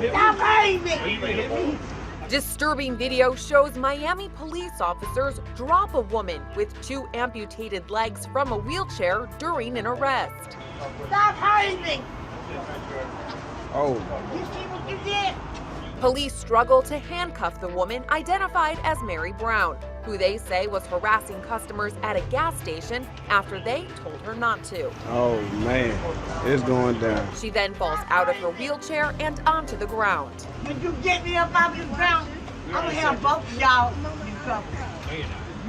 Stop hiding! Disturbing video shows Miami police officers drop a woman with 2 amputated legs from a wheelchair during an arrest. Stop hiding! Oh. You see what you did? Police struggle to handcuff the woman identified as Mary Brown, who they say was harassing customers at a gas station after they told her not to. Oh man, it's going down. She then falls out of her wheelchair and onto the ground. When you get me up off the ground, I'm gonna have both of y'all in trouble.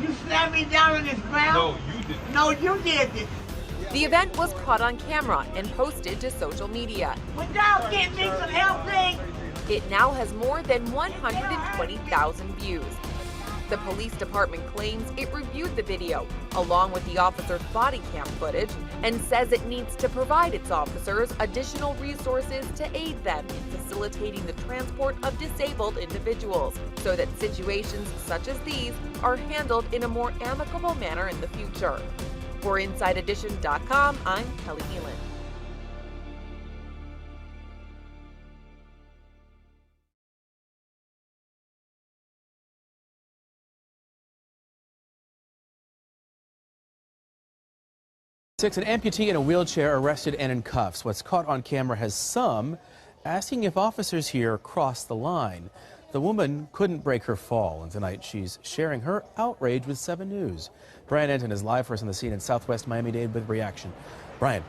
You slammed me down on this ground? No, you didn't. No, you did this. The event was caught on camera and posted to social media. Would y'all get me some help, please? It now has more than 120,000 views. The police department claims it reviewed the video, along with the officer's body cam footage, and says it needs to provide its officers additional resources to aid them in facilitating the transport of disabled individuals, so that situations such as these are handled in a more amicable manner in the future. For InsideEdition.com, I'm Kelly Elan. An amputee in a wheelchair arrested and in cuffs. What's caught on camera has some asking if officers here crossed the line. The woman couldn't break her fall, and tonight she's sharing her outrage with 7 News. Brian Enton is live for us on the scene in Southwest Miami-Dade with reaction. Brian.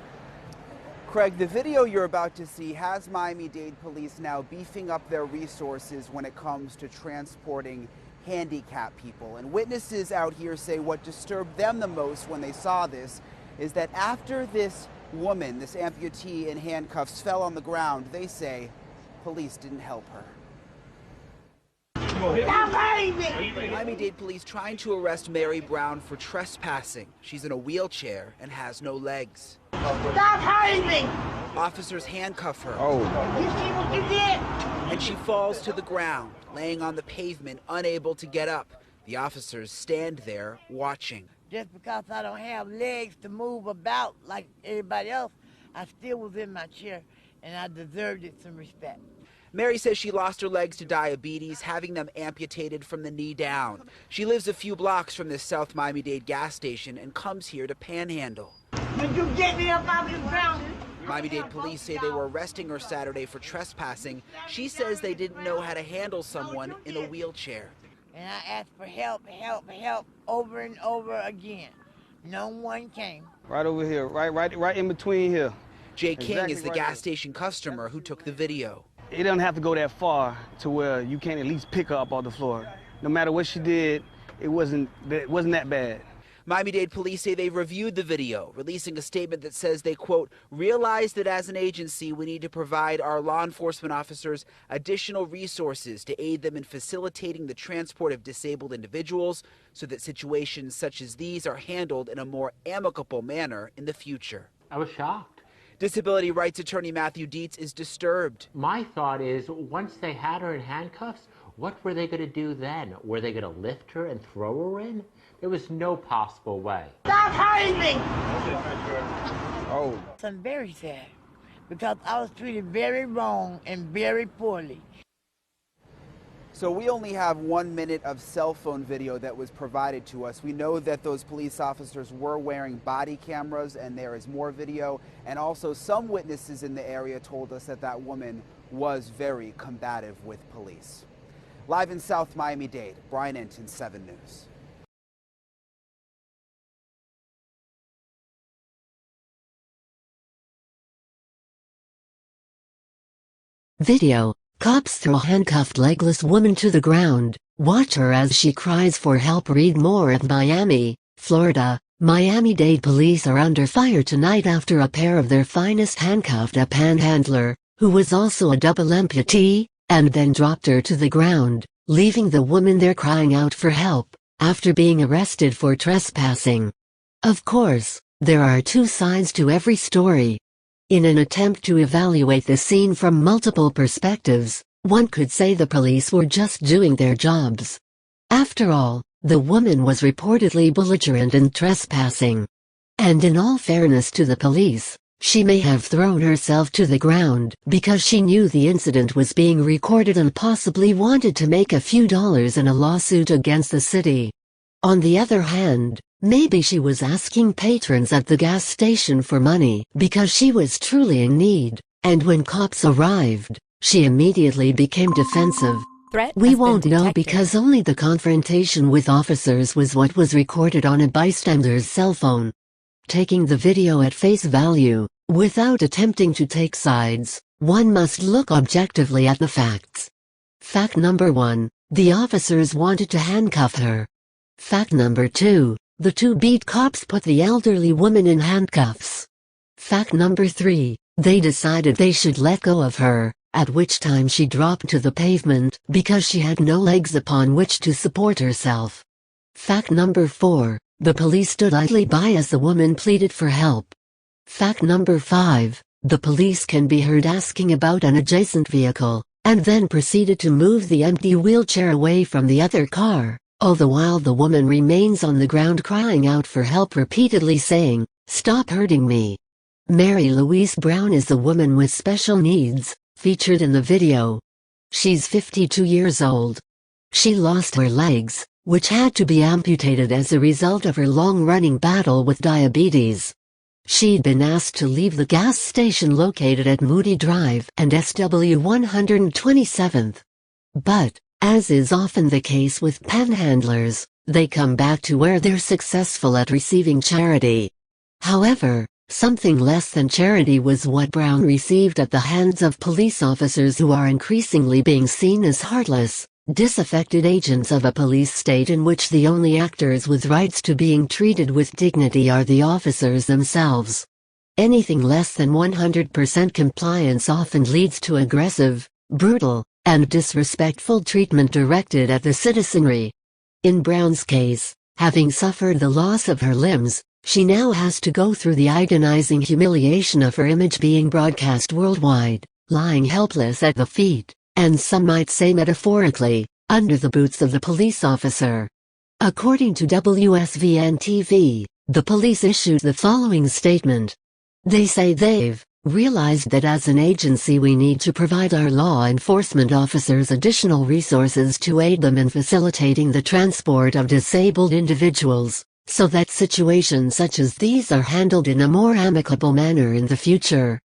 Craig, the video you're about to see has Miami-Dade police now beefing up their resources when it comes to transporting handicapped people. And witnesses out here say what disturbed them the most when they saw this is that after this woman, this amputee in handcuffs, fell on the ground, they say police didn't help her. Miami-Dade police trying to arrest Mary Brown for trespassing. She's in a wheelchair and has no legs. Stop hiding! Officers handcuff her. Oh. You see what you did? And she falls to the ground, laying on the pavement, unable to get up. The officers stand there watching. Just because I don't have legs to move about like everybody else, I still was in my chair, and I deserved it some respect. Mary says she lost her legs to diabetes, having them amputated from the knee down. She lives a few blocks from this South Miami-Dade gas station and comes here to panhandle. When you get me up off the ground, Miami-Dade police say they were arresting her Saturday for trespassing. She says they didn't know how to handle someone in a wheelchair. and I asked for help over and over again. No one came. Right over here, right in between here. Jay King is the gas station customer who took the video. It doesn't have to go that far to where you can't at least pick her up off the floor. No matter what she did, it wasn't that bad. Miami-Dade police say they reviewed the video, releasing a statement that says they, quote, realize that as an agency we need to provide our law enforcement officers additional resources to aid them in facilitating the transport of disabled individuals so that situations such as these are handled in a more amicable manner in the future. I was shocked. Disability rights attorney Matthew Dietz is disturbed. My thought is, once they had her in handcuffs, what were they going to do then? Were they going to lift her and throw her in? There was no possible way. Stop hurting me! Oh. I'm very sad because I was treated very wrong and very poorly. So we only have 1 minute of cell phone video that was provided to us. We know that those police officers were wearing body cameras and there is more video. And also some witnesses in the area told us that that woman was very combative with police. Live in South Miami-Dade, Brian Enton, 7 News. Video. Cops throw handcuffed legless woman to the ground. Watch her as she cries for help. Read more at Miami, Florida. Miami-Dade police are under fire tonight after a pair of their finest handcuffed a panhandler, who was also a double amputee, and then dropped her to the ground, leaving the woman there crying out for help, after being arrested for trespassing. Of course, there are two sides to every story. In an attempt to evaluate the scene from multiple perspectives, one could say the police were just doing their jobs. After all, the woman was reportedly belligerent and trespassing. And in all fairness to the police, She may have thrown herself to the ground because she knew the incident was being recorded and possibly wanted to make a few dollars in a lawsuit against the city. On the other hand, maybe she was asking patrons at the gas station for money because she was truly in need, and when cops arrived, she immediately became defensive. We won't know because only the confrontation with officers was what was recorded on a bystander's cell phone. Taking the video at face value, without attempting to take sides, one must look objectively at the facts. Fact number 1, the officers wanted to handcuff her. Fact number 2, the two beat cops put the elderly woman in handcuffs. Fact number 3, they decided they should let go of her, at which time she dropped to the pavement because she had no legs upon which to support herself. Fact number 4, the police stood idly by as the woman pleaded for help. Fact number 5, the police can be heard asking about an adjacent vehicle, and then proceeded to move the empty wheelchair away from the other car, all the while the woman remains on the ground crying out for help, repeatedly saying, "Stop hurting me." Mary Louise Brown is the woman with special needs, featured in the video. She's 52 years old. She lost her legs, which had to be amputated as a result of her long-running battle with diabetes. She'd been asked to leave the gas station located at Moody Drive and SW 127th. But, as is often the case with panhandlers, they come back to where they're successful at receiving charity. However, something less than charity was what Brown received at the hands of police officers who are increasingly being seen as heartless, disaffected agents of a police state in which the only actors with rights to being treated with dignity are the officers themselves. Anything less than 100% compliance often leads to aggressive, brutal, and disrespectful treatment directed at the citizenry. In Brown's case, having suffered the loss of her limbs, she now has to go through the agonizing humiliation of her image being broadcast worldwide, lying helpless at the feet, and some might say metaphorically, under the boots of the police officer. According to WSVN-TV, the police issued the following statement. They say they've realized that as an agency we need to provide our law enforcement officers additional resources to aid them in facilitating the transport of disabled individuals, so that situations such as these are handled in a more amicable manner in the future.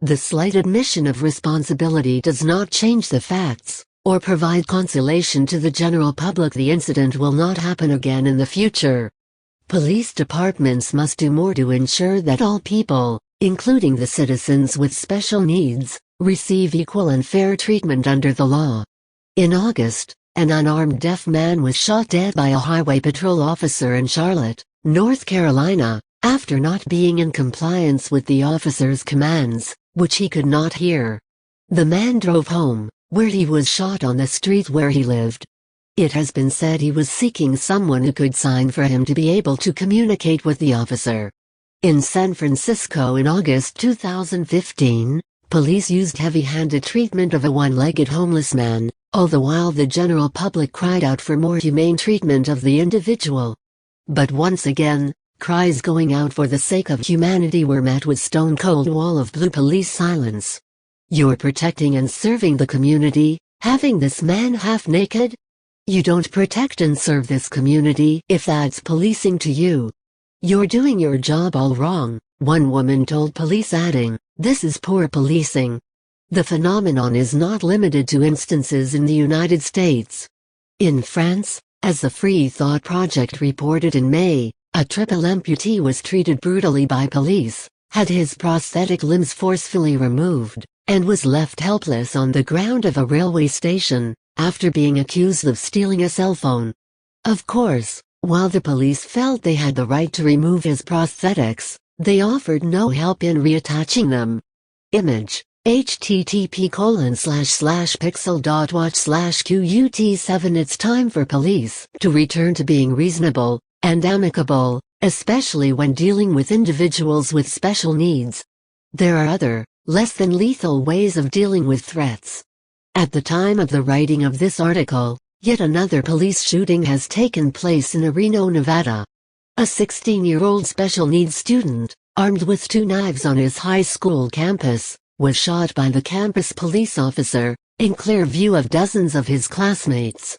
The slight admission of responsibility does not change the facts, or provide consolation to the general public. The incident will not happen again in the future. Police departments must do more to ensure that all people, including the citizens with special needs, receive equal and fair treatment under the law. In August, an unarmed deaf man was shot dead by a highway patrol officer in Charlotte, North Carolina, after not being in compliance with the officer's commands, which he could not hear. The man drove home, where he was shot on the street where he lived. It has been said he was seeking someone who could sign for him to be able to communicate with the officer. In San Francisco in August 2015, police used heavy-handed treatment of a one-legged homeless man, all the while the general public cried out for more humane treatment of the individual. But once again, cries going out for the sake of humanity were met with stone-cold wall of blue police silence. You're protecting and serving the community, having this man half-naked? You don't protect and serve this community if that's policing to you. You're doing your job all wrong, one woman told police, adding, "This is poor policing." The phenomenon is not limited to instances in the United States. In France, as the Free Thought Project reported in May, a triple amputee was treated brutally by police, had his prosthetic limbs forcefully removed, and was left helpless on the ground of a railway station, after being accused of stealing a cell phone. Of course, while the police felt they had the right to remove his prosthetics, they offered no help in reattaching them. Image, http://pixel.watch/QUT7. It's time for police to return to being reasonable and amicable, especially when dealing with individuals with special needs. There are other, less than lethal ways of dealing with threats. At the time of the writing of this article, yet another police shooting has taken place in Reno, Nevada. A 16-year-old special needs student, armed with 2 knives on his high school campus, was shot by the campus police officer, in clear view of dozens of his classmates.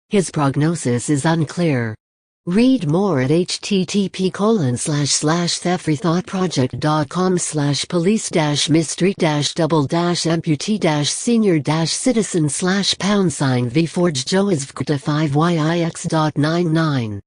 His prognosis is unclear. Read more at http://thefreethoughtproject.com/police-mystery-double-amputee-senior-citizen/#V Forge Joe is 5yix.99.